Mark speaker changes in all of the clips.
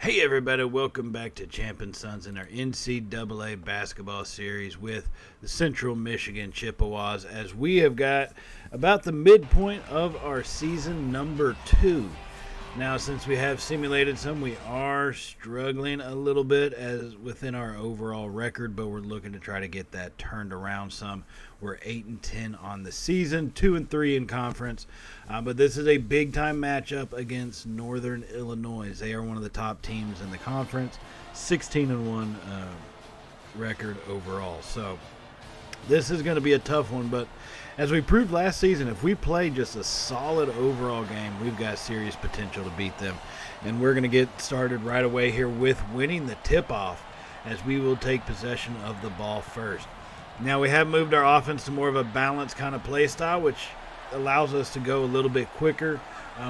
Speaker 1: Hey everybody, welcome back to Champion Sons in our NCAA Basketball series with the Central Michigan Chippewas, as we have got about the midpoint of our season number 2. Now, since we have simulated some, we are struggling a little bit as within our overall record, but we're looking to try to get that turned around some. We're 8-10 on the season, 2-3 in conference, but this is a big-time matchup against Northern Illinois. They are one of the top teams in the conference, 16-1 record overall. So this is going to be a tough one, but as we proved last season, if we play just a solid overall game, we've got serious potential to beat them. And we're going to get started right away here with winning the tip-off, as we will take possession of the ball first. Now, we have moved our offense to more of a balanced kind of play style, which allows us to go a little bit quicker,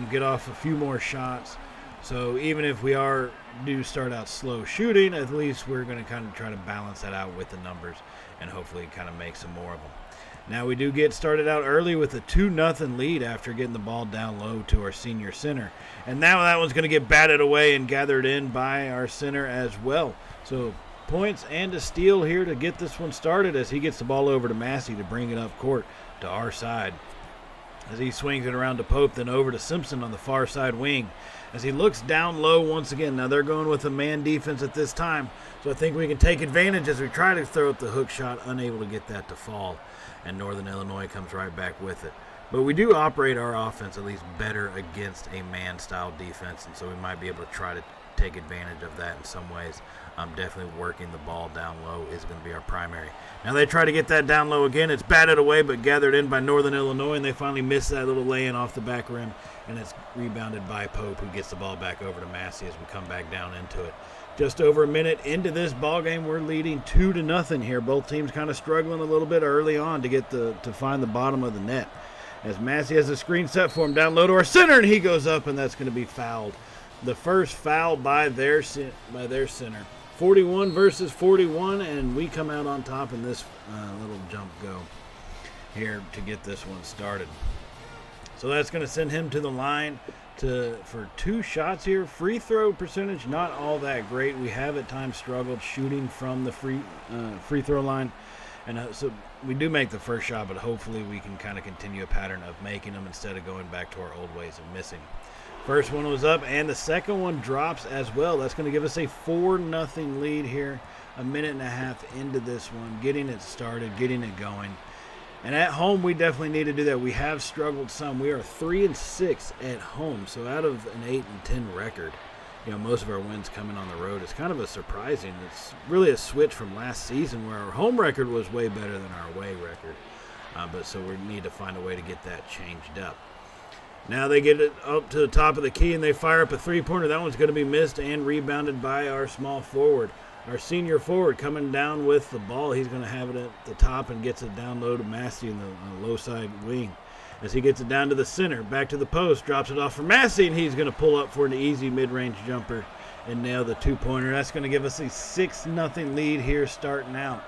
Speaker 1: get off a few more shots. So even if we do start out slow shooting, at least we're going to kind of try to balance that out with the numbers and hopefully kind of make some more of them. Now, we do get started out early with a 2-0 lead after getting the ball down low to our senior center. And now that one's going to get batted away and gathered in by our center as well. So points and a steal here to get this one started as he gets the ball over to Massey to bring it up court to our side. As he swings it around to Pope, then over to Simpson on the far side wing. As he looks down low once again. Now they're going with a man defense at this time, so I think we can take advantage as we try to throw up the hook shot, unable to get that to fall. And Northern Illinois comes right back with it. But we do operate our offense at least better against a man-style defense, and so we might be able to try to take advantage of that in some ways. Definitely working the ball down low is going to be our primary. Now they try to get that down low again. It's batted away but gathered in by Northern Illinois, and they finally miss that little lay-in off the back rim, and it's rebounded by Pope, who gets the ball back over to Massey as we come back down into it. Just over a minute into this ball game, we're leading 2-0 here. Both teams kind of struggling a little bit early on to find the bottom of the net. As Massey has a screen set for him down low to our center, and he goes up, and that's going to be fouled. The first foul by their center. 41 versus 41, and we come out on top in this little jump go here to get this one started. So that's going to send him to the line for 2 shots here. Free throw percentage, not all that great. We have at times struggled shooting from the free throw line. And so we do make the first shot, but hopefully we can kind of continue a pattern of making them instead of going back to our old ways of missing. First one was up, and the second one drops as well. That's going to give us a 4-0 lead here, a minute and a half into this one, getting it started, getting it going. And at home, we definitely need to do that. We have struggled some. We are 3-6 at home, so out of an 8-10 record, most of our wins coming on the road. It's kind of surprising. It's really a switch from last season where our home record was way better than our away record. But so we need to find a way to get that changed up. Now they get it up to the top of the key, and they fire up a three-pointer. That one's going to be missed and rebounded by our small forward. Our senior forward coming down with the ball. He's going to have it at the top and gets it down low to Massey in the low side wing. As he gets it down to the center, back to the post, drops it off for Massey, and he's going to pull up for an easy mid-range jumper and nail the two-pointer. That's going to give us a 6-0 lead here starting out.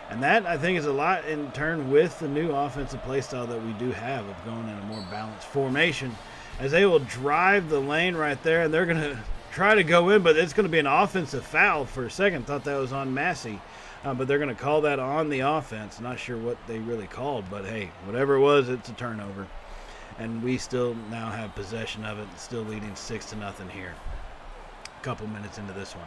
Speaker 1: And that, I think, is a lot in turn with the new offensive play style that we do have of going in a more balanced formation, as they will drive the lane right there, and they're going to try to go in, but it's going to be an offensive foul for a second. Thought that was on Massey, but they're going to call that on the offense. Not sure what they really called, but hey, whatever it was, it's a turnover. And we still now have possession of it, still leading 6-0 here. A couple minutes into this one.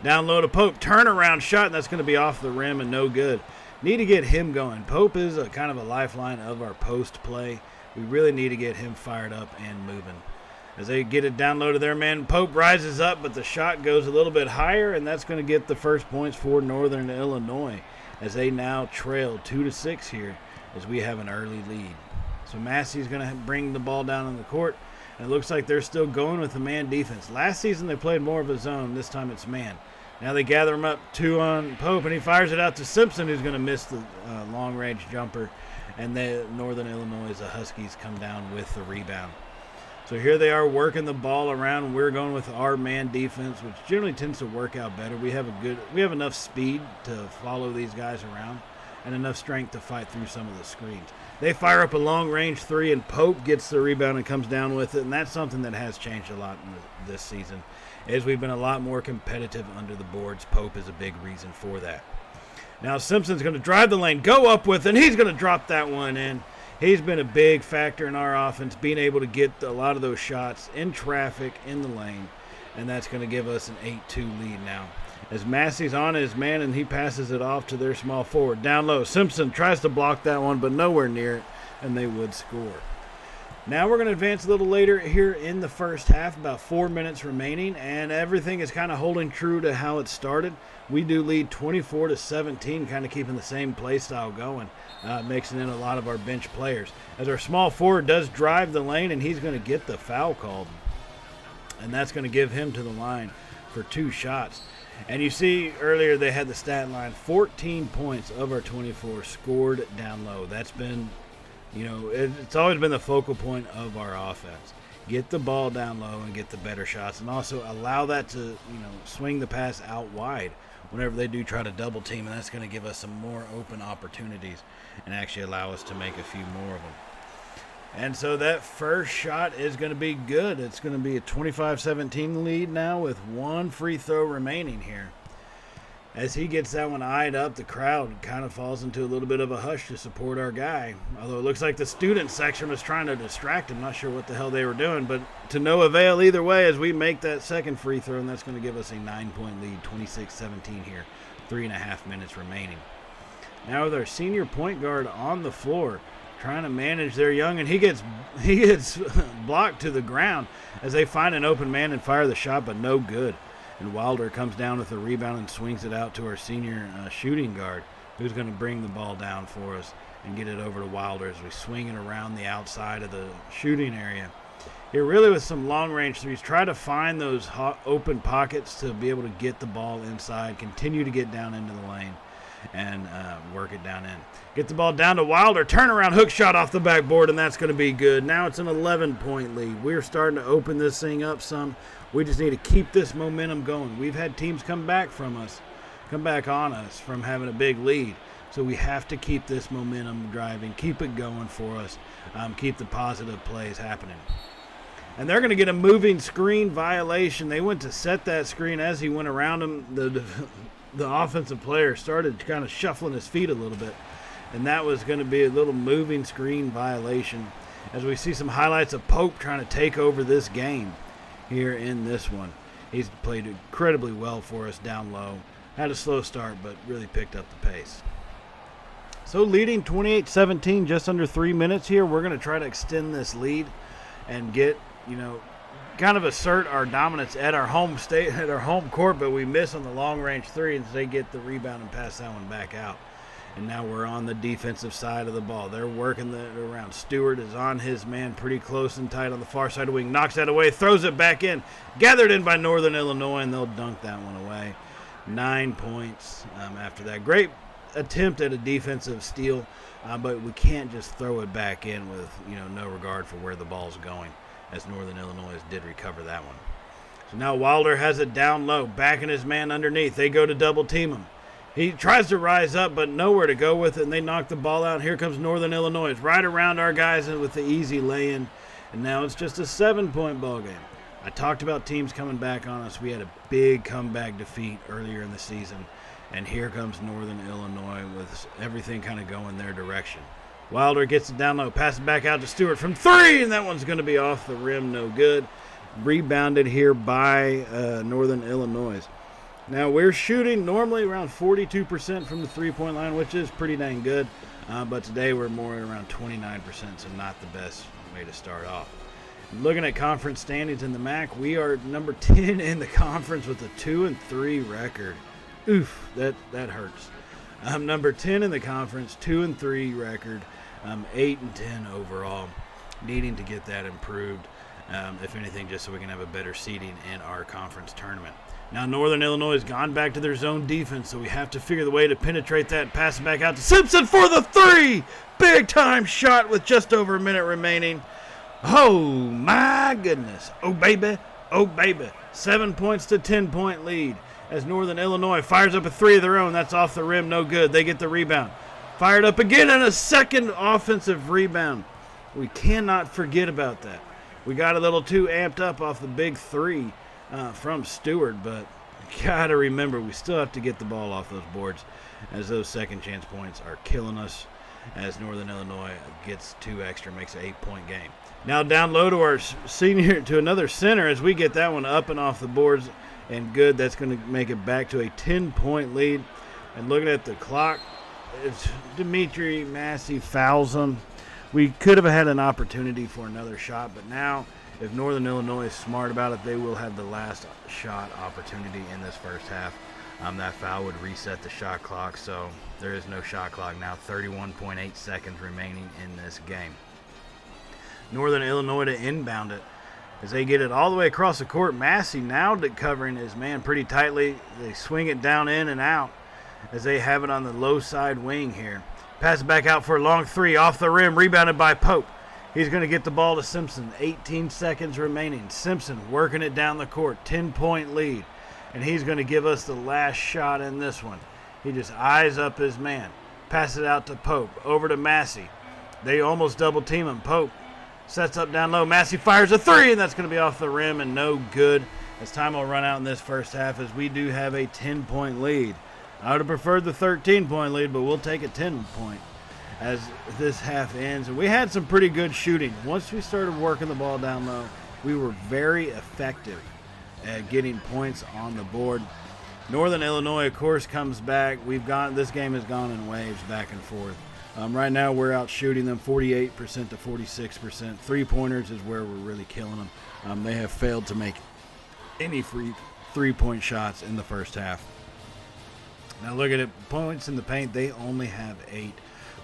Speaker 1: Down low to Pope, turnaround shot, and that's going to be off the rim and no good. Need to get him going. Pope is a kind of a lifeline of our post play. We really need to get him fired up and moving. As they get it down low to their man, Pope rises up, but the shot goes a little bit higher, and that's going to get the first points for Northern Illinois, as they now trail 2-6 here as we have an early lead. So Massey's going to bring the ball down on the court, and it looks like they're still going with the man defense. Last season they played more of a zone. This time it's man. Now they gather him up 2 on Pope, and he fires it out to Simpson, who's going to miss the long-range jumper. And the Northern Illinois, the Huskies, come down with the rebound. So here they are working the ball around. We're going with our man defense, which generally tends to work out better. We have enough speed to follow these guys around and enough strength to fight through some of the screens. They fire up a long-range 3, and Pope gets the rebound and comes down with it, and that's something that has changed a lot in this season, is we've been a lot more competitive under the boards. Pope is a big reason for that. Now Simpson's going to drive the lane, go up with, and he's going to drop that one in. He's been a big factor in our offense, being able to get a lot of those shots in traffic in the lane, and that's going to give us an 8-2 lead now. As Massey's on his man, and he passes it off to their small forward. Down low, Simpson tries to block that one, but nowhere near it, and they would score. Now we're going to advance a little later here in the first half, about 4 minutes remaining, and everything is kind of holding true to how it started. We do lead 24-17, kind of keeping the same play style going, mixing in a lot of our bench players. As our small forward does drive the lane, and he's going to get the foul called, and that's going to give him to the line for 2 shots. And you see earlier they had the stat line, 14 points of our 24 scored down low. That's been, it's always been the focal point of our offense. Get the ball down low and get the better shots, and also allow that to, swing the pass out wide whenever they do try to double team, and that's going to give us some more open opportunities and actually allow us to make a few more of them. And so that first shot is going to be good. It's going to be a 25-17 lead now with 1 free throw remaining here. As he gets that one eyed up, the crowd kind of falls into a little bit of a hush to support our guy. Although it looks like the student section was trying to distract him. Not sure what the hell they were doing, but to no avail either way as we make that second free throw, and that's going to give us a 9-point lead, 26-17 here, 3.5 minutes remaining. Now with our senior point guard on the floor, trying to manage their young, and he gets blocked to the ground as they find an open man and fire the shot, but no good. And Wilder comes down with the rebound and swings it out to our senior shooting guard, who's going to bring the ball down for us and get it over to Wilder as we swing it around the outside of the shooting area. Here really with some long-range threes, try to find those open pockets to be able to get the ball inside, continue to get down into the lane, and work it down in. Get the ball down to Wilder, turnaround hook shot off the backboard, and that's going to be good. Now it's an 11-point lead. We're starting to open this thing up some. We just need to keep this momentum going. We've had teams come back on us from having a big lead. So we have to keep this momentum driving, keep it going for us, keep the positive plays happening. And they're going to get a moving screen violation. They went to set that screen as he went around him. The offensive player started kind of shuffling his feet a little bit. And that was going to be a little moving screen violation. As we see some highlights of Pope trying to take over this game here in this one. He's played incredibly well for us down low. Had a slow start, but really picked up the pace. So leading 28-17, just under 3 minutes here. We're going to try to extend this lead and get, kind of assert our dominance at our home court, but we miss on the long-range three, and they get the rebound and pass that one back out. And now we're on the defensive side of the ball. They're working around. Stewart is on his man pretty close and tight on the far side of the wing. Knocks that away, throws it back in. Gathered in by Northern Illinois, and they'll dunk that one away. 9 points after that. Great attempt at a defensive steal, but we can't just throw it back in with no regard for where the ball's going, as Northern Illinois did recover that one. So now Wilder has it down low, backing his man underneath. They go to double team him. He tries to rise up, but nowhere to go with it, and they knock the ball out. Here comes Northern Illinois. It's right around our guys with the easy lay-in, and now it's just a 7-point ball game. I talked about teams coming back on us. We had a big comeback defeat earlier in the season, and here comes Northern Illinois with everything kind of going their direction. Wilder gets it down low, passes back out to Stewart from 3, and that one's going to be off the rim, no good. Rebounded here by Northern Illinois. Now, we're shooting normally around 42% from the three-point line, which is pretty dang good. But today we're more at around 29%, so not the best way to start off. Looking at conference standings in the MAC, we are number 10 in the conference with a 2-3 record. Oof, that hurts. Number 10 in the conference, 2-3 record, 8-10 overall. Needing to get that improved, if anything, just so we can have a better seeding in our conference tournament. Now Northern Illinois has gone back to their zone defense, so we have to figure the way to penetrate that. Pass it back out to Simpson for the 3! Big-time shot with just over a minute remaining. Oh, my goodness. Oh, baby. Oh, baby. 7 points to 10-point lead as Northern Illinois fires up a 3 of their own. That's off the rim. No good. They get the rebound. Fired up again and a second offensive rebound. We cannot forget about that. We got a little too amped up off the big 3. from Stewart, but got to remember we still have to get the ball off those boards, as those second chance points are killing us, as Northern Illinois gets 2 extra, makes an 8-point game. Now down low to our to another center as we get that one up and off the boards, and good. That's going to make it back to a 10-point lead. And looking at the clock, it's Dimitri Massey fouls him. We could have had an opportunity for another shot, but now if Northern Illinois is smart about it, they will have the last shot opportunity in this first half. That foul would reset the shot clock, so there is no shot clock now. 31.8 seconds remaining in this game. Northern Illinois to inbound it as they get it all the way across the court. Massey now covering his man pretty tightly. They swing it down in and out as they have it on the low side wing here. Pass it back out for a long 3 off the rim, rebounded by Pope. He's going to get the ball to Simpson. 18 seconds remaining. Simpson working it down the court. 10-point lead. And he's going to give us the last shot in this one. He just eyes up his man. Pass it out to Pope. Over to Massey. They almost double team him. Pope sets up down low. Massey fires a 3, and that's going to be off the rim and no good. As time will run out in this first half, as we do have a 10-point lead. I would have preferred the 13-point lead, but we'll take a 10-point as this half ends. And we had some pretty good shooting. Once we started working the ball down low, we were very effective at getting points on the board. Northern Illinois, of course, comes back. This game has gone in waves back and forth. Right now we're out shooting them 48% to 46%. Three-pointers is where we're really killing them. They have failed to make any free three-point shots in the first half. Now look at it. Points in the paint, they only have 8.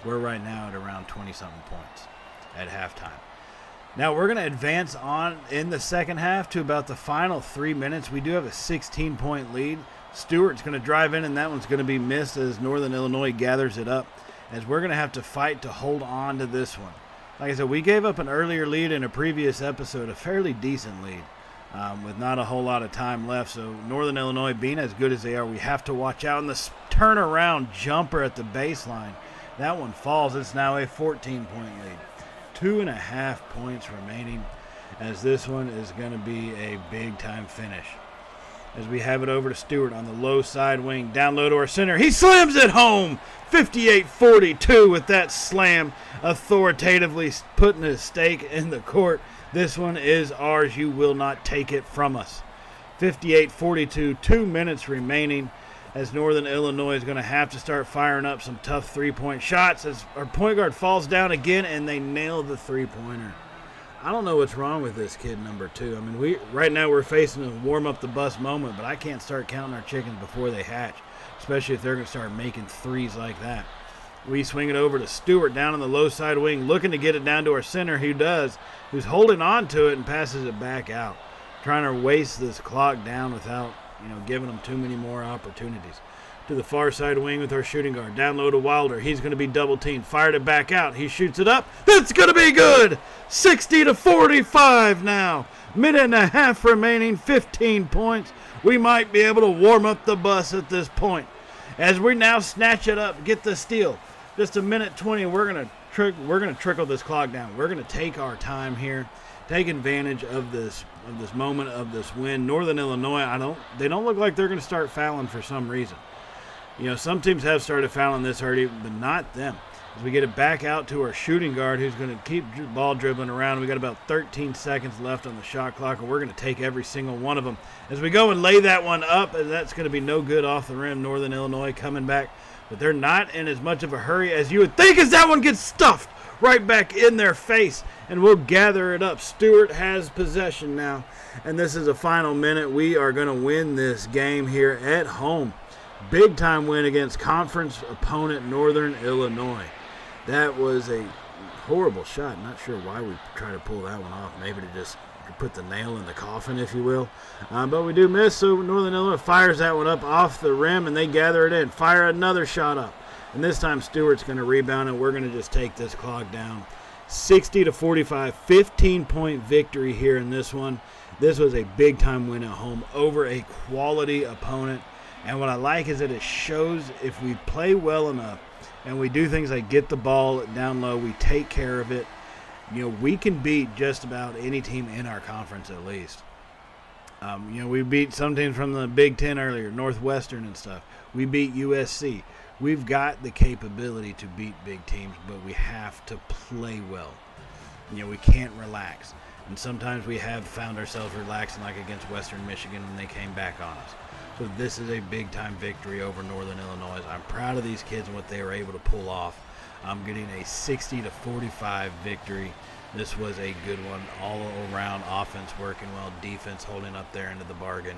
Speaker 1: We're right now at around 20-something points at halftime. Now we're going to advance on in the second half to about the final 3 minutes. We do have a 16-point lead. Stewart's going to drive in, and that one's going to be missed as Northern Illinois gathers it up, as we're going to have to fight to hold on to this one. Like I said, we gave up an earlier lead in a previous episode, a fairly decent lead, with not a whole lot of time left. So Northern Illinois, being as good as they are, we have to watch out. And the turnaround jumper at the baseline, that one falls. It's now a 14-point lead. 2.5 points remaining, as this one is going to be a big-time finish. As we have it over to Stewart on the low side wing, down low to our center. He slams it home, 58-42 with that slam, authoritatively putting a stake in the court. This one is ours. You will not take it from us. 58-42, 2 minutes remaining, as Northern Illinois is going to have to start firing up some tough three-point shots as our point guard falls down again and they nail the three-pointer. I don't know what's wrong with this kid, number 2. I mean, right now we're facing a warm-up-the-bus moment, but I can't start counting our chickens before they hatch, especially if they're going to start making threes like that. We swing it over to Stewart down on the low side wing, looking to get it down to our center, who's holding on to it and passes it back out, trying to waste this clock down without giving them too many more opportunities. To the far side wing with our shooting guard. Down low to Wilder. He's going to be double teamed. Fired it back out. He shoots it up. That's going to be good. 60-45 now. Minute and a half remaining. 15 points. We might be able to warm up the bus at this point. As we now snatch it up, get the steal. Just a minute 20. We're going to trickle this clock down. We're going to take our time here. Take advantage of this moment of this win. Northern Illinois, they don't look like they're going to start fouling for some reason. Some teams have started fouling this already, but not them. As we get it back out to our shooting guard, who's going to keep the ball dribbling around. We got about 13 seconds left on the shot clock, and we're going to take every single one of them. As we go and lay that one up, and that's going to be no good off the rim. Northern Illinois coming back, but they're not in as much of a hurry as you would think, as that one gets stuffed right back in their face, and we'll gather it up. Stewart has possession now, and this is a final minute. We are going to win this game here at home. Big time win against conference opponent Northern Illinois. That was a horrible shot. Not sure why we try to pull that one off. Maybe to just put the nail in the coffin, if you will. But we do miss, so Northern Illinois fires that one up off the rim, and they gather it in. Fire another shot up. And this time Stewart's going to rebound, and we're going to just take this clock down. 60-45, 15-point victory here in this one. This was a big-time win at home over a quality opponent. And what I like is that it shows if we play well enough and we do things like get the ball down low, we take care of it, we can beat just about any team in our conference at least. We beat some teams from the Big Ten earlier, Northwestern and stuff. We beat USC. We've got the capability to beat big teams, but we have to play well. We can't relax. And sometimes we have found ourselves relaxing, like against Western Michigan when they came back on us. So this is a big-time victory over Northern Illinois. I'm proud of these kids and what they were able to pull off. I'm getting a 60-45 victory. This was a good one all around. Offense working well, defense holding up there into the bargain.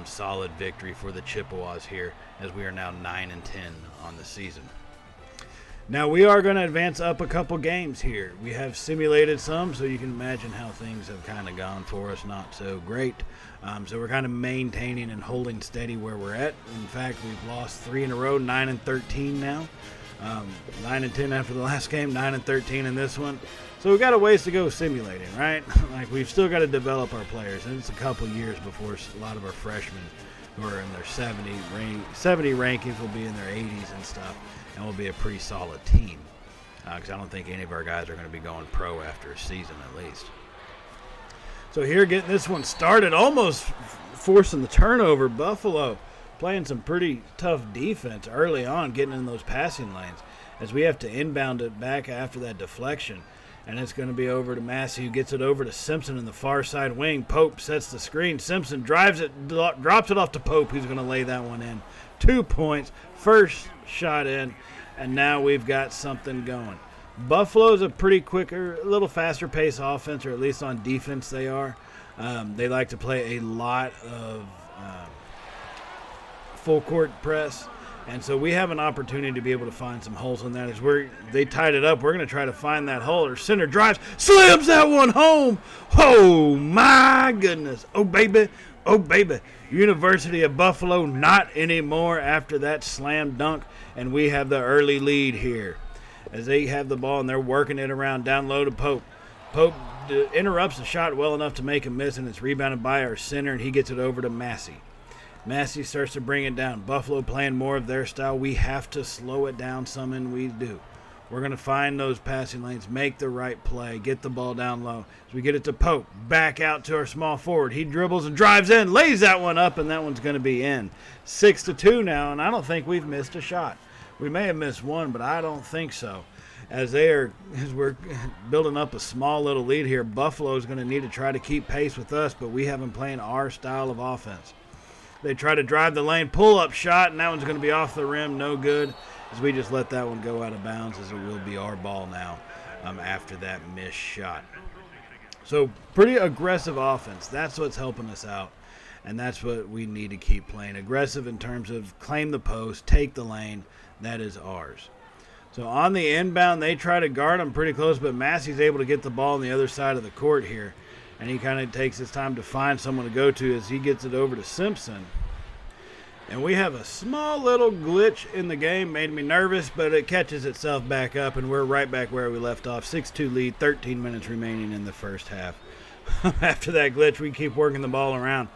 Speaker 1: Solid victory for the Chippewas here, as we are now 9-10 on the season. Now we are going to advance up a couple games here. We have simulated some, so you can imagine how things have kind of gone for us, not so great. So we're kind of maintaining and holding steady where we're at. In fact, we've lost 3 in a row, 9-13 now. 9-10 after the last game, 9-13 in this one. So we've got a ways to go simulating, right? Like, we've still got to develop our players, and it's a couple years before a lot of our freshmen who are in their 70 rankings will be in their 80s and stuff, and we'll be a pretty solid team. Because I don't think any of our guys are going to be going pro after a season at least. So here, getting this one started, almost forcing the turnover. Buffalo playing some pretty tough defense early on, getting in those passing lanes, as we have to inbound it back after that deflection. And it's going to be over to Massey, who gets it over to Simpson in the far side wing. Pope sets the screen. Simpson drives it, drops it off to Pope, who's going to lay that one in. 2 points, first shot in, and now we've got something going. Buffalo's a pretty quicker, a little faster pace offense, or at least on defense they are. They like to play a lot of full court press. And so we have an opportunity to be able to find some holes in that. As they tied it up, we're going to try to find that hole. Or center drives, slams that one home. Oh, my goodness. Oh, baby. Oh, baby. University of Buffalo, not anymore after that slam dunk. And we have the early lead here as they have the ball and they're working it around down low to Pope. Pope interrupts the shot well enough to make a miss, and it's rebounded by our center, and he gets it over to Massey. Massey starts to bring it down. Buffalo playing more of their style. We have to slow it down some, and we do. We're going to find those passing lanes, make the right play, get the ball down low. As we get it to Pope, back out to our small forward. He dribbles and drives in, lays that one up, and that one's going to be in. 6-2 now, and I don't think we've missed a shot. We may have missed one, but I don't think so. As we're building up a small little lead here, Buffalo is going to need to try to keep pace with us, but we have them playing our style of offense. They try to drive the lane, pull-up shot, and that one's going to be off the rim, no good, as we just let that one go out of bounds, as it will be our ball now after that missed shot. So pretty aggressive offense. That's what's helping us out, and that's what we need to keep playing. Aggressive in terms of claim the post, take the lane. That is ours. So on the inbound, they try to guard them pretty close, but Massey's able to get the ball on the other side of the court here. And he kind of takes his time to find someone to go to as he gets it over to Simpson. And we have a small little glitch in the game. Made me nervous, but it catches itself back up, and we're right back where we left off. 6-2 lead, 13 minutes remaining in the first half. After that glitch, we keep working the ball around.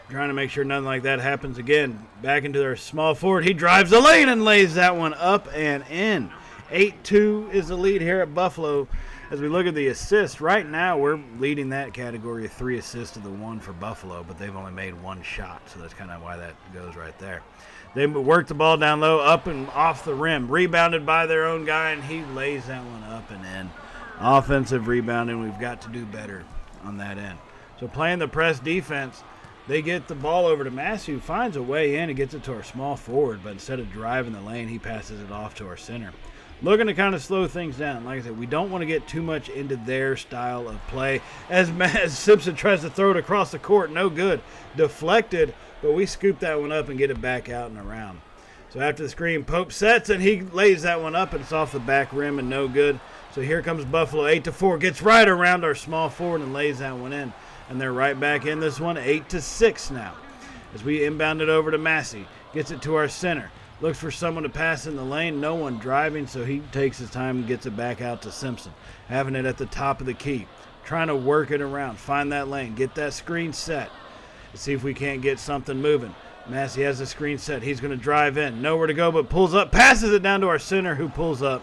Speaker 1: Trying to make sure nothing like that happens again. Back into their small forward. He drives the lane and lays that one up and in. 8-2 is the lead here at Buffalo. As we look at the assists, right now we're leading that category of 3 assists to the 1 for Buffalo, but they've only made 1 shot, so that's kind of why that goes right there. They work the ball down low, up and off the rim, rebounded by their own guy, and he lays that one up and in. Offensive rebounding, we've got to do better on that end. So playing the press defense, they get the ball over to Massey, who finds a way in and gets it to our small forward, but instead of driving the lane, he passes it off to our center. Looking to kind of slow things down. Like I said, we don't want to get too much into their style of play. As Simpson tries to throw it across the court, no good. Deflected, but we scoop that one up and get it back out and around. So after the screen, Pope sets, and he lays that one up, and it's off the back rim and no good. So here comes Buffalo, 8-4. Gets right around our small forward and lays that one in. And they're right back in this one, 8-6 now. As we inbound it over to Massey. Gets it to our center. Looks for someone to pass in the lane. No one driving, so he takes his time and gets it back out to Simpson. Having it at the top of the key. Trying to work it around. Find that lane. Get that screen set. Let's see if we can't get something moving. Massey has the screen set. He's going to drive in. Nowhere to go but pulls up. Passes it down to our center, who pulls up.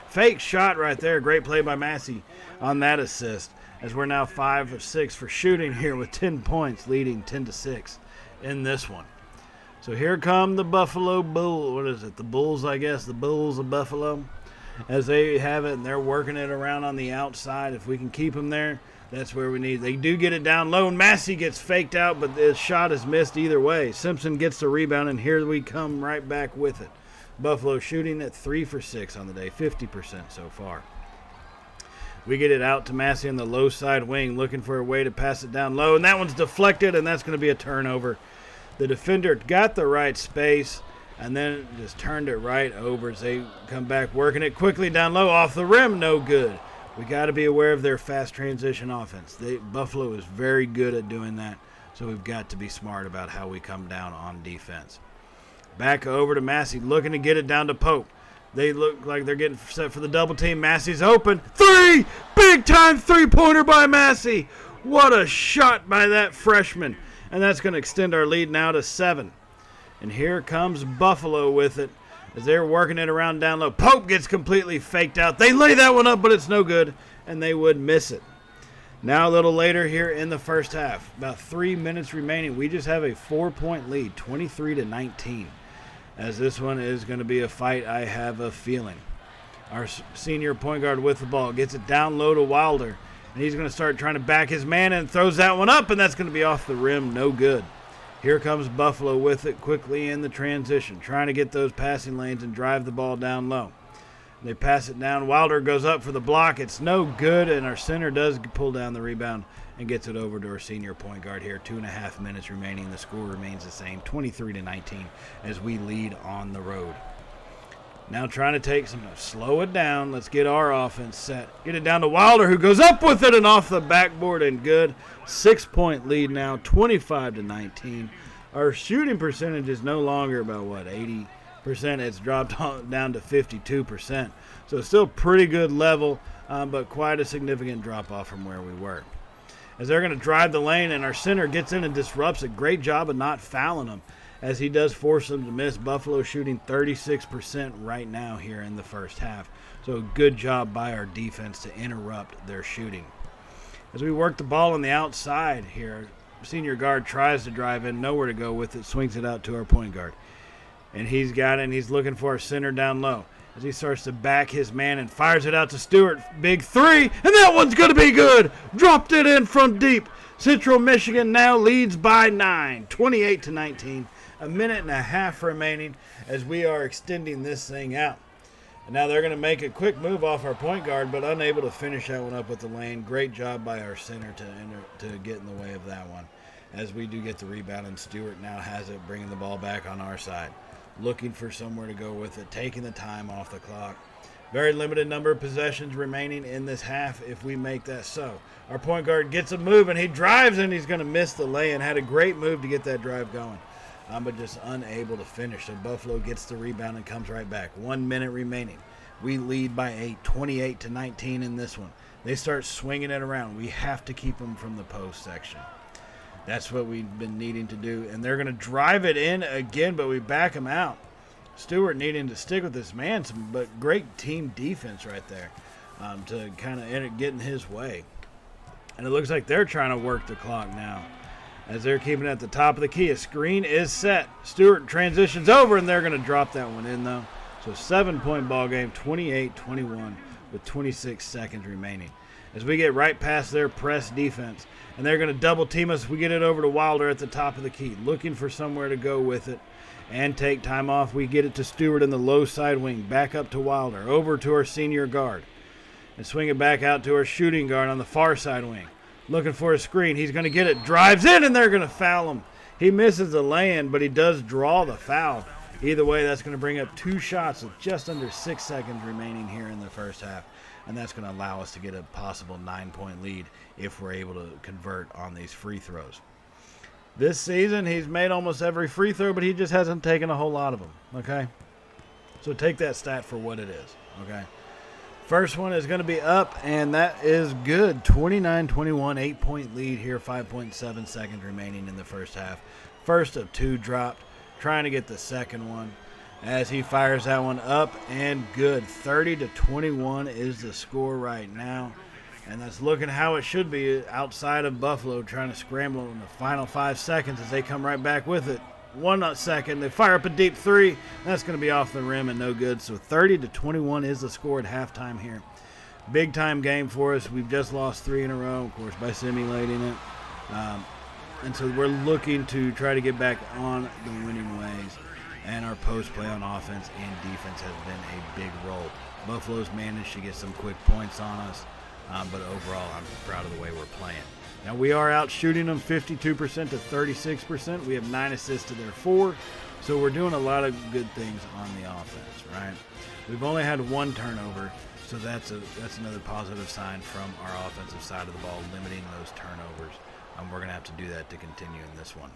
Speaker 1: Fake shot right there. Great play by Massey on that assist. as we're now 5 of 6 for shooting here with 10 points, leading 10-6 in this one. So here come the Buffalo Bulls. What is it? The Bulls, I guess. The Bulls of Buffalo. As they have it, and they're working it around on the outside. If we can keep them there, that's where we need. They do get it down low, and Massey gets faked out, but the shot is missed either way. Simpson gets the rebound, and here we come right back with it. Buffalo shooting at 3 for 6 on the day, 50% so far. We get it out to Massey on the low side wing, looking for a way to pass it down low, and that one's deflected, and that's going to be a turnover. The defender got the right space and then just turned it right over as they come back, working it quickly down low, off the rim, no good. We got to be aware of their fast transition offense. Buffalo is very good at doing that, so we've got to be smart about how we come down on defense. Back over to Massey, looking to get it down to Pope. They look like they're getting set for the double team. Massey's open. 3! Big-time three-pointer by Massey. What a shot by that freshman. And that's going to extend our lead now to 7. And here comes Buffalo with it as they're working it around down low. Pope gets completely faked out. They lay that one up, but it's no good, and they would miss it. Now a little later here in the first half, about 3 minutes remaining, we just have a 4-point lead, 23-19. As this one is going to be a fight, I have a feeling. Our senior point guard with the ball gets it down low to Wilder, and he's going to start trying to back his man and throws that one up, and that's going to be off the rim, no good. Here comes Buffalo with it quickly in the transition, trying to get those passing lanes and drive the ball down low. They pass it down. Wilder goes up for the block. It's no good, and our center does pull down the rebound and gets it over to our senior point guard here. 2.5 minutes remaining. The score remains the same, 23-19, as we lead on the road. Now trying to take slow it down. Let's get our offense set. Get it down to Wilder, who goes up with it and off the backboard, and good. 6-point lead now, 25-19. Our shooting percentage is no longer about, 80%. It's dropped down to 52%. So it's still pretty good level, but quite a significant drop-off from where we were. As they're going to drive the lane, and our center gets in and disrupts it. Great job of not fouling him, as he does force them to miss. Buffalo shooting 36% right now here in the first half. So good job by our defense to interrupt their shooting. As we work the ball on the outside here, senior guard tries to drive in, nowhere to go with it, swings it out to our point guard. And he's got it, and he's looking for our center down low. As he starts to back his man and fires it out to Stewart. Big three, and that one's going to be good. Dropped it in from deep. Central Michigan now leads by 9, 28-19. A minute and a half remaining as we are extending this thing out. And now they're going to make a quick move off our point guard, but unable to finish that one up with the lane. Great job by our center to get in the way of that one. As we do get the rebound, and Stewart now has it, bringing the ball back on our side. Looking for somewhere to go with it, taking the time off the clock. Very limited number of possessions remaining in this half if we make that so. Our point guard gets a move, and he drives, and he's going to miss the lay, and had a great move to get that drive going. But just unable to finish. So Buffalo gets the rebound and comes right back. 1 minute remaining. We lead by 8, 28-19 in this one. They start swinging it around. We have to keep them from the post section. That's what we've been needing to do. And they're going to drive it in again, but we back them out. Stewart needing to stick with this man, but great team defense right there to kind of get in his way. And it looks like they're trying to work the clock now. As they're keeping it at the top of the key, a screen is set. Stewart transitions over, and they're going to drop that one in, though. So 7-point ball game, 28-21, with 26 seconds remaining. As we get right past their press defense, and they're going to double team us, we get it over to Wilder at the top of the key, looking for somewhere to go with it and take time off. We get it to Stewart in the low side wing, back up to Wilder, over to our senior guard, and swing it back out to our shooting guard on the far side wing. Looking for a screen. He's going to get it. Drives in, and they're going to foul him. He misses the lay-in, but he does draw the foul. Either way, that's going to bring up 2 shots with just under 6 seconds remaining here in the first half. And that's going to allow us to get a possible 9-point lead if we're able to convert on these free throws. This season, he's made almost every free throw, but he just hasn't taken a whole lot of them, okay? So take that stat for what it is, okay? First one is going to be up, and that is good. 29-21, 8-point lead here, 5.7 seconds remaining in the first half. First of 2 dropped, trying to get the second one as he fires that one up, and good. 30-21 is the score right now. And that's looking how it should be outside of Buffalo, trying to scramble in the final 5 seconds as they come right back with it. 1 second, they fire up a deep three. That's going to be off the rim and no good. So 30-21 is the score at halftime here. Big time game for us. We've just lost 3 in a row, of course, by simulating it. And so we're looking to try to get back on the winning ways. And our post play on offense and defense has been a big role. Buffalo's managed to get some quick points on us. But overall, I'm proud of the way we're playing. Now, we are out shooting them 52% to 36%. We have 9 assists to their 4. So we're doing a lot of good things on the offense, right? We've only had 1 turnover. So that's another positive sign from our offensive side of the ball, limiting those turnovers. We're going to have to do that to continue in this one.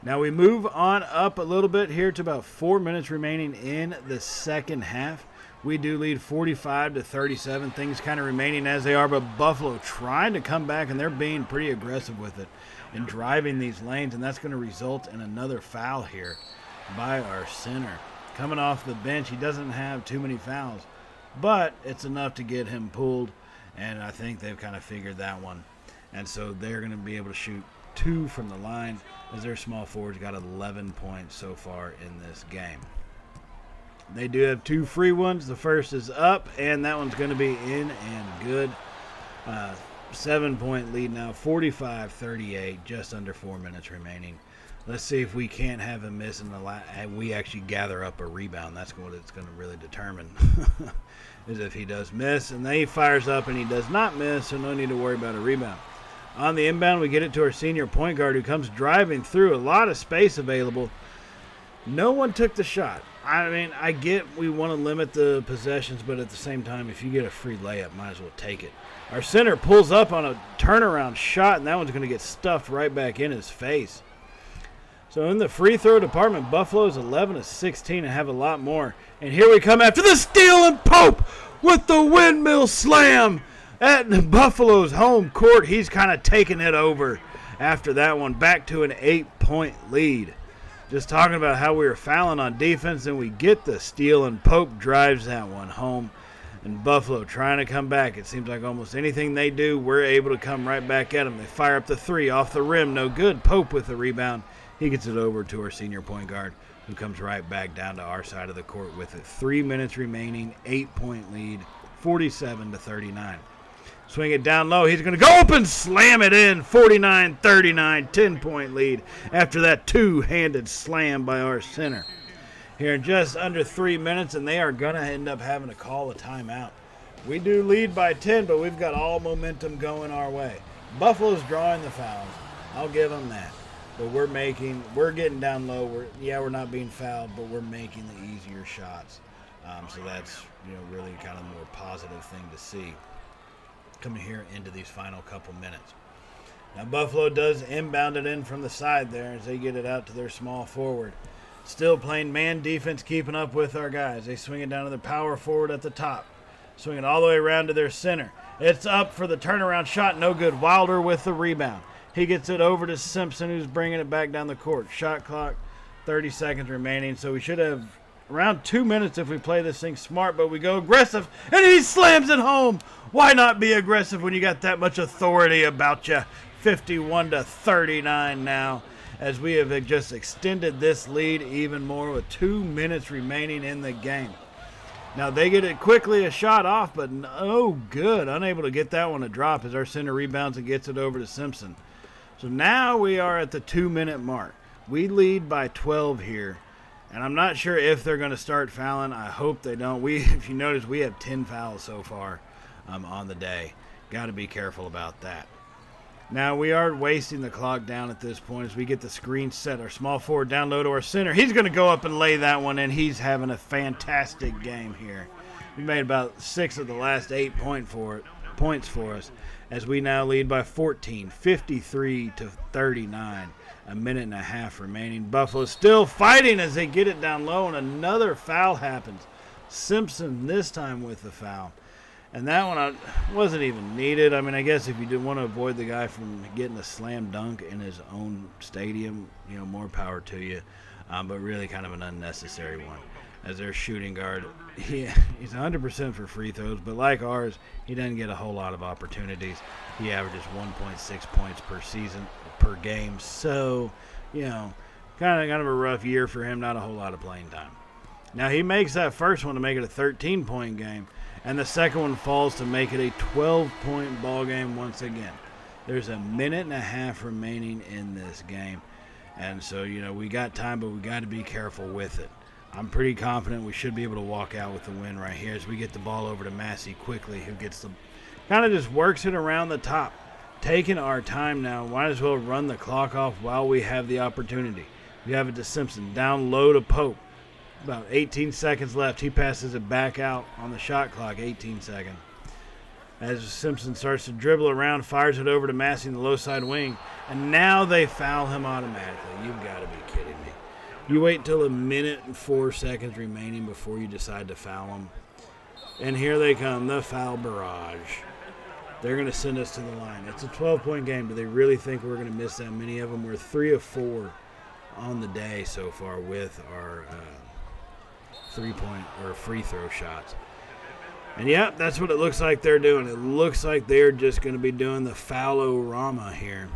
Speaker 1: Now we move on up a little bit here to about 4 minutes remaining in the second half. We do lead 45-37, things kind of remaining as they are, but Buffalo trying to come back, and they're being pretty aggressive with it and driving these lanes, and that's going to result in another foul here by our center. Coming off the bench, he doesn't have too many fouls, but it's enough to get him pulled, and I think they've kind of figured that one. And so they're going to be able to shoot 2 from the line as their small forwards got 11 points so far in this game. They do have 2 free ones. The first is up, and that one's going to be in and good. 7-point lead now, 45-38, just under 4 minutes remaining. Let's see if we can't have him miss in the and we actually gather up a rebound. That's what it's going to really determine is if he does miss. And then he fires up and he does not miss, so no need to worry about a rebound. On the inbound, we get it to our senior point guard who comes driving through. A lot of space available. No one took the shot. I mean, I get we want to limit the possessions, but at the same time, if you get a free layup, might as well take it. Our center pulls up on a turnaround shot, and that one's going to get stuffed right back in his face. So in the free throw department, Buffalo's 11-16 and have a lot more. And here we come after the steal, and Pope with the windmill slam at Buffalo's home court. He's kind of taking it over after that one, back to an 8-point lead. Just talking about how we were fouling on defense, and we get the steal, and Pope drives that one home. And Buffalo trying to come back. It seems like almost anything they do, we're able to come right back at them. They fire up the 3 off the rim. No good. Pope with the rebound. He gets it over to our senior point guard, who comes right back down to our side of the court with it. 3 minutes remaining, 8-point lead, 47-39. Swing it down low. He's going to go up and slam it in. 49-39, 10-point lead after that 2-handed slam by our center. Here in just under 3 minutes, and they are going to end up having to call a timeout. We do lead by 10, but we've got all momentum going our way. Buffalo's drawing the fouls. I'll give them that. But we're getting down low. We're not being fouled, but we're making the easier shots. So that's really kind of a more positive thing to see coming here into these final couple minutes. Now Buffalo does inbound it in from the side there as they get it out to their small forward. Still playing man defense, keeping up with our guys. They swing it down to the power forward at the top. Swing it all the way around to their center. It's up for the turnaround shot. No good. Wilder with the rebound. He gets it over to Simpson, who's bringing it back down the court. Shot clock, 30 seconds remaining. So we should have around 2 minutes if we play this thing smart, but we go aggressive, and he slams it home. Why not be aggressive when you got that much authority about you? 51-39 now, as we have just extended this lead even more with 2 minutes remaining in the game. Now they get it quickly, a shot off, but no good. Unable to get that one to drop as our center rebounds and gets it over to Simpson. So now we are at the 2-minute mark. We lead by 12 here, and I'm not sure if they're going to start fouling. I hope they don't. If you notice, we have 10 fouls so far on the day. Got to be careful about that. Now we are wasting the clock down at this point as we get the screen set. Our small forward down low to our center. He's going to go up and lay that one in. He's having a fantastic game here. We made about 6 of the last 8 points for us as we now lead by 14, 53-39. A minute and a half remaining. Buffalo still fighting as they get it down low, and another foul happens. Simpson this time with the foul. And that one wasn't even needed. I mean, I guess if you did want to avoid the guy from getting a slam dunk in his own stadium, more power to you. But really kind of an unnecessary one. as their shooting guard. He's 100% for free throws, but like ours, he doesn't get a whole lot of opportunities. He averages 1.6 points per game. So, kind of a rough year for him, not a whole lot of playing time. Now, he makes that first one to make it a 13-point game, and the second one falls to make it a 12-point ball game once again. There's a minute and a half remaining in this game, and so, we got time, but we got to be careful with it. I'm pretty confident we should be able to walk out with the win right here as we get the ball over to Massey quickly, who gets the kind of just works it around the top. Taking our time now, might as well run the clock off while we have the opportunity. We have it to Simpson, down low to Pope. About 18 seconds left. He passes it back out on the shot clock, 18 seconds. As Simpson starts to dribble around, fires it over to Massey in the low side wing, and now they foul him automatically. You've got to be kidding me. You wait until a minute and 4 seconds remaining before you decide to foul them. And here they come, the foul barrage. They're going to send us to the line. It's a 12-point game. Do they really think we're going to miss that many of them? We're 3 of 4 on the day so far with our three-point or free throw shots. And, that's what it looks like they're doing. It looks like they're just going to be doing the foul-o-rama here.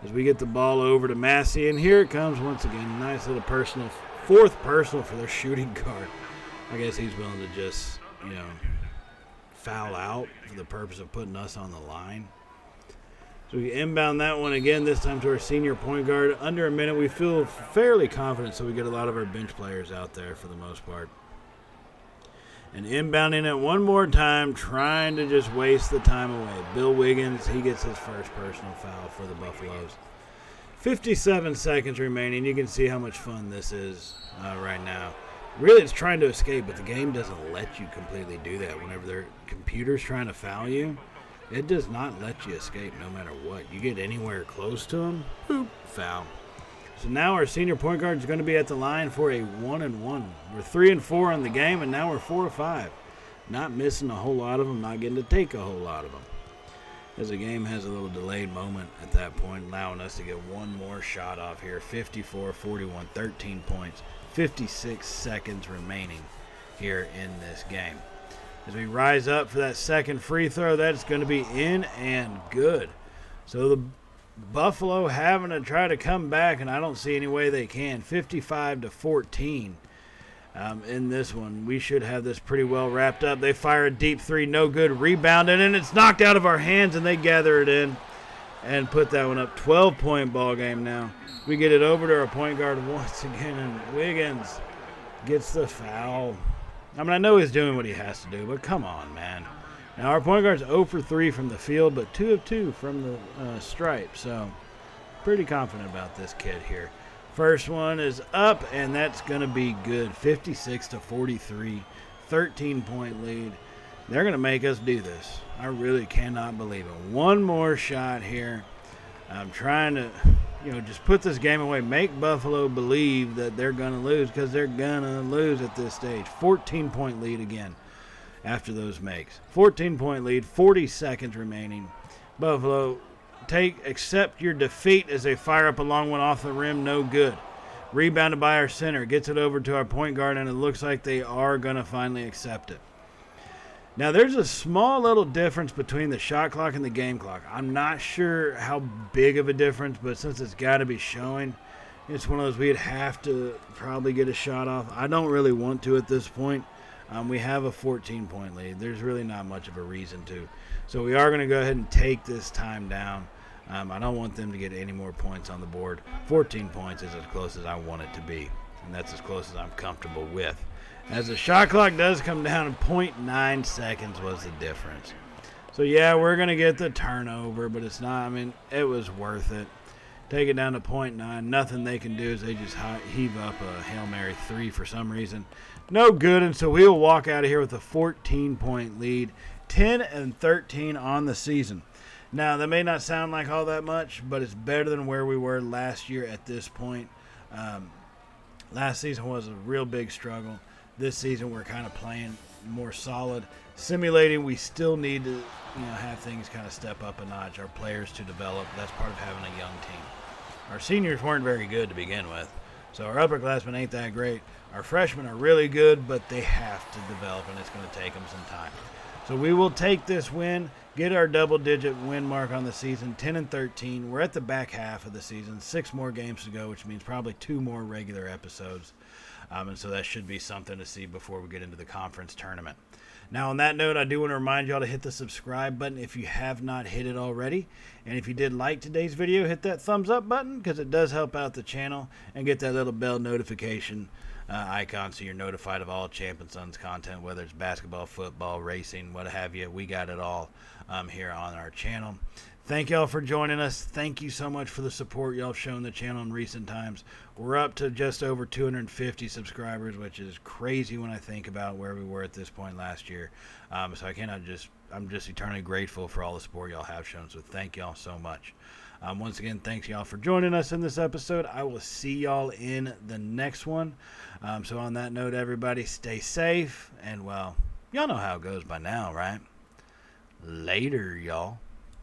Speaker 1: As we get the ball over to Massey, and here it comes once again. Nice little personal, fourth personal for their shooting guard. I guess he's willing to just, foul out for the purpose of putting us on the line. So we inbound that one again, this time to our senior point guard. Under a minute, we feel fairly confident, so we get a lot of our bench players out there for the most part. And inbounding it one more time, trying to just waste the time away. Bill Wiggins, he gets his first personal foul for the Buffaloes. 57 seconds remaining. You can see how much fun this is right now. Really, it's trying to escape, but the game doesn't let you completely do that. Whenever their computer's trying to foul you, it does not let you escape no matter what. You get anywhere close to them, boop, foul. So now our senior point guard is going to be at the line for a 1-and-1. We're 3 and 4 on the game, and now we're 4 of 5. Not missing a whole lot of them, not getting to take a whole lot of them. As the game has a little delayed moment at that point, allowing us to get one more shot off here. 54-41, 13 points, 56 seconds remaining here in this game. As we rise up for that second free throw, that's going to be in and good. So the Buffalo having to try to come back, and I don't see any way they can. 55-14 in this one. We should have this pretty well wrapped up. They fire a deep three, no good, rebounded, and it's knocked out of our hands, and they gather it in and put that one up. 12-point ball game now. We get it over to our point guard once again, and Wiggins gets the foul. I know he's doing what he has to do, but come on, man. Now, our point guard's 0 for 3 from the field, but 2 of 2 from the stripe. So, pretty confident about this kid here. First one is up, and that's going to be good. 56-43, 13-point lead. They're going to make us do this. I really cannot believe it. One more shot here. I'm trying to, just put this game away. Make Buffalo believe that they're going to lose, because they're going to lose at this stage. 14-point lead again. After those makes. 14-point lead, 40 seconds remaining. Buffalo, accept your defeat as they fire up a long one off the rim, no good. Rebounded by our center, gets it over to our point guard, and it looks like they are going to finally accept it. Now, there's a small little difference between the shot clock and the game clock. I'm not sure how big of a difference, but since it's got to be showing, it's one of those we'd have to probably get a shot off. I don't really want to at this point. We have a 14-point lead. There's really not much of a reason to. So we are going to go ahead and take this time down. I don't want them to get any more points on the board. 14 points is as close as I want it to be, and that's as close as I'm comfortable with. As the shot clock does come down, 0.9 seconds was the difference. So, we're going to get the turnover, but it's not. It was worth it. Take it down to 0.9. Nothing they can do is they just heave up a Hail Mary 3 for some reason. No good, and so we'll walk out of here with a 14-point lead. 10-13 on the season. Now, that may not sound like all that much, but it's better than where we were last year at this point. Last season was a real big struggle. This season we're kind of playing more solid. Simulating, we still need to have things kind of step up a notch, our players to develop. That's part of having a young team. Our seniors weren't very good to begin with. So our upperclassmen ain't that great. Our freshmen are really good, but they have to develop, and it's going to take them some time. So we will take this win, get our double-digit win mark on the season, 10-13. We're at the back half of the season, 6 more games to go, which means probably 2 more regular episodes. And so that should be something to see before we get into the conference tournament. Now, on that note, I do want to remind y'all to hit the subscribe button if you have not hit it already. And if you did like today's video, hit that thumbs up button because it does help out the channel, and get that little bell notification icon so you're notified of all Champ & Sons content, whether it's basketball, football, racing, what have you. We got it all here on our channel. Thank y'all for joining us. Thank you so much for the support y'all have shown the channel in recent times. We're up to just over 250 subscribers, which is crazy when I think about where we were at this point last year. So I'm just eternally grateful for all the support y'all have shown. So thank y'all so much. Once again, thanks y'all for joining us in this episode. I will see y'all in the next one. So on that note, everybody, stay safe. And, well, y'all know how it goes by now, right? Later, y'all.